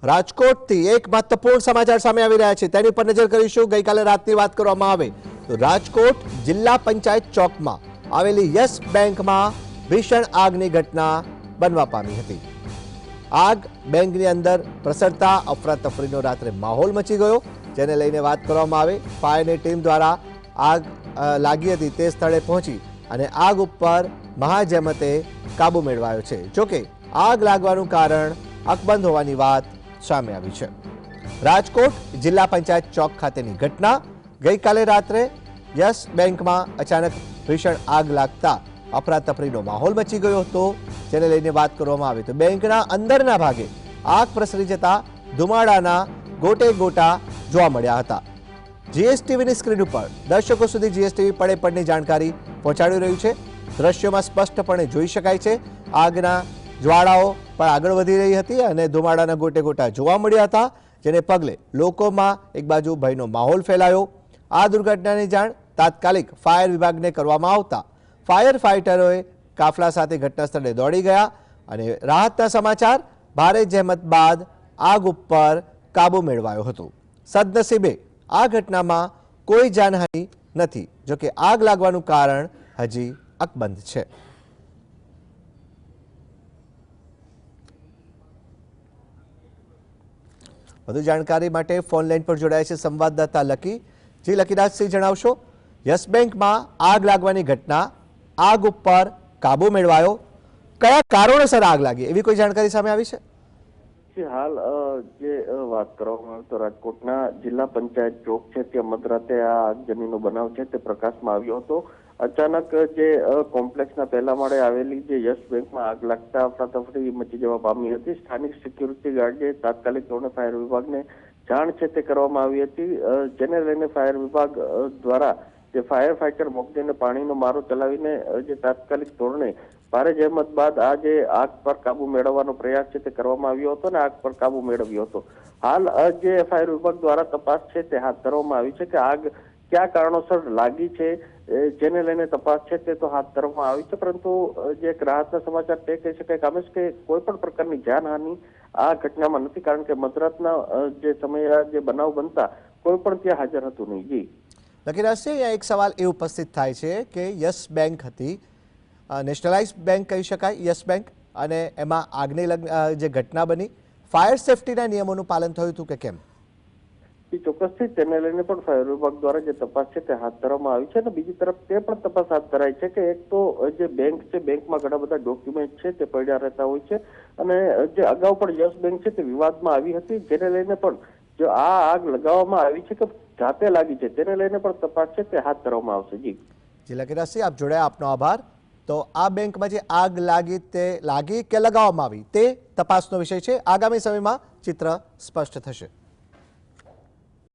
રાજકોટથી એક મહત્વપૂર્ણ સમાચાર સામે આવી રહ્યા છે, તેની પર નજર કરીશું। ગઈકાલે રાતની વાત કરવામાં આવે તો રાજકોટ જિલ્લા પંચાયત ચોકમાં આવેલી યસ બેંકમાં ભીષણ આગની ઘટના બનવા પામી હતી। આગ બેંકની અંદર પ્રસરતા અફરાતફરીનો રાત્રે માહોલ મચી ગયો, જેને લઈને વાત કરવામાં આવે ફાયરની ટીમ દ્વારા આગ લાગી હતી તે સ્થળે પહોંચી અને આગ ઉપર મહાજહેમતે કાબુ મેળવાયો છે। જોકે આગ લાગવાનું કારણ અકબંધ હોવાની વાત સામે આવી છે। રાજકોટ જિલ્લા પંચાયત ચોક ખાતેની ઘટના ગઈકાલે રાત્રે યસ બેંકમાં અચાનક ભીષણ આગ લાગતા અફરાતફરીનો માહોલ મચી ગયો હતો, જેને લઈને વાત કરવામાં આવે તો બેંકના અંદરના ભાગે આગ પ્રસરી જતા ધુમાડાના ગોટે ગોટા જોવા મળ્યા હતા। જીએસટીવીની સ્ક્રીન ઉપર દર્શકો સુધી જીએસટીવી પડે પડની જાણકારી પહોંચાડી રહ્યું છે। દ્રશ્યોમાં સ્પષ્ટપણે જોઈ શકાય છે આગના જ્વાળાઓ પણ આગળ વધી રહી હતી અને ધુમાડાના ગોટે ગોટા જોવા મળ્યા હતા, જેને પગલે લોકોમાં એક બાજુ ભયનો માહોલ ફેલાયો। આ દુર્ઘટનાની જાણ તાત્કાલિક ફાયર વિભાગને કરવામાં આવતા ફાયર ફાઇટરોએ કાફલા સાથે ઘટના સ્થળે દોડી ગયા અને રાહતના સમાચાર ભારે જહેમત બાદ આગ ઉપર કાબુ મેળવાયો હતો। સદનસીબે આ ઘટનામાં કોઈ જાનહાનિ નથી, જોકે આગ લાગવાનું કારણ હજી અકબંધ છે। વધુ જાણકારી માટે ફોન લાઈન પર જોડાયા છે સંવાદદાતા લકી। જી લકીરાજસિંહ, જણાવશો યસ બેંકમાં આગ લાગવાની ઘટના, આગ ઉપર કાબુ મેળવાયો, કયા કારણોસર આગ લાગી એવી કોઈ જાણકારી સામે આવી છે? હાલ જે વાત કરવામાં આવે તો રાજકોટના જિલ્લા પંચાયત ચોક છે ત્યાં મધરાતે આ આગજનીનો બનાવ છે તે પ્રકાશમાં આવ્યો હતો। અચાનક જે કોમ્પ્લેક્સના પહેલા માળે આવેલી જે યસ બેંકમાં આગ લાગતા અફરાતફરી મચી જવા પામી હતી। સ્થાનિક સિક્યુરિટી ગાર્ડે તાત્કાલિક ધોરણે ફાયર વિભાગને જાણ છે તે કરવામાં આવી હતી, જેને લઈને ફાયર વિભાગ દ્વારા જે ફાયર ફાઇટર મોકલીને પાણીનો મારો ચલાવીને જે તાત્કાલિક ધોરણે ભારે જહેમત બાદ આ જે આગ પર કાબુ મેળવવાનો પ્રયાસ છે તે કરવામાં આવ્યો હતો અને આગ પર કાબુ મેળવ્યો હતો। હાલ જે ફાયર વિભાગ દ્વારા તપાસ છે તે હાથ ધરવામાં આવી છે કે આગ કયા કારણોસર લાગી છે, જેને લઈને તપાસ છે તે તો હાથ ધરવામાં આવી છે, પરંતુ જે એક રાહતના સમાચાર તે કહી શકાય કામેશ કે કોઈ પણ પ્રકારની જાનહાનિ આ ઘટનામાં નથી, કારણ કે મધરાતના જે સમયે જે બનાવ બનતા કોઈ પણ ત્યાં હાજર હતું નહીં। જી લકીરાજસિંહ, અહીંયા એક સવાલ એ ઉપસ્થિત થાય છે કે યસ બેંક હતી, નેશનલાઇઝ બેંક કહી શકાય યસ બેંક, અને એમાં આગની જે ઘટના બની, ફાયર સેફટીના નિયમોનું પાલન થયું હતું કે કેમ? ચોક્કસથી તેને લઈને પણ ફાયર વિભાગ દ્વારા જે તપાસ છે તે હાથ ધરવામાં આવી છે અને બીજી તરફ તે પણ તપાસ હાથ ધરાઈ છે કે એક તો જે બેંક છે બેંકમાં ઘણા બધા ડોક્યુમેન્ટ છે તે પડ્યા રહેતા હોય છે અને જે અગાઉ પણ યસ બેંક છે તે વિવાદમાં આવી હતી, જેને લઈને પણ જો આ આગ લગાવવામાં આવી છે કે જાતે લાગી છે તેને લઈને પણ તપાસ છે તે હાથ ધરવામાં આવશે। જી લકીરાજસિંહ, આપ જોડાયા, આપનો આભાર। તો આ બેંકમાં જે આગ લાગી તે લાગી કે લગાવવામાં આવી તે તપાસનો વિષય છે, આગામી સમયમાં ચિત્ર સ્પષ્ટ થશે।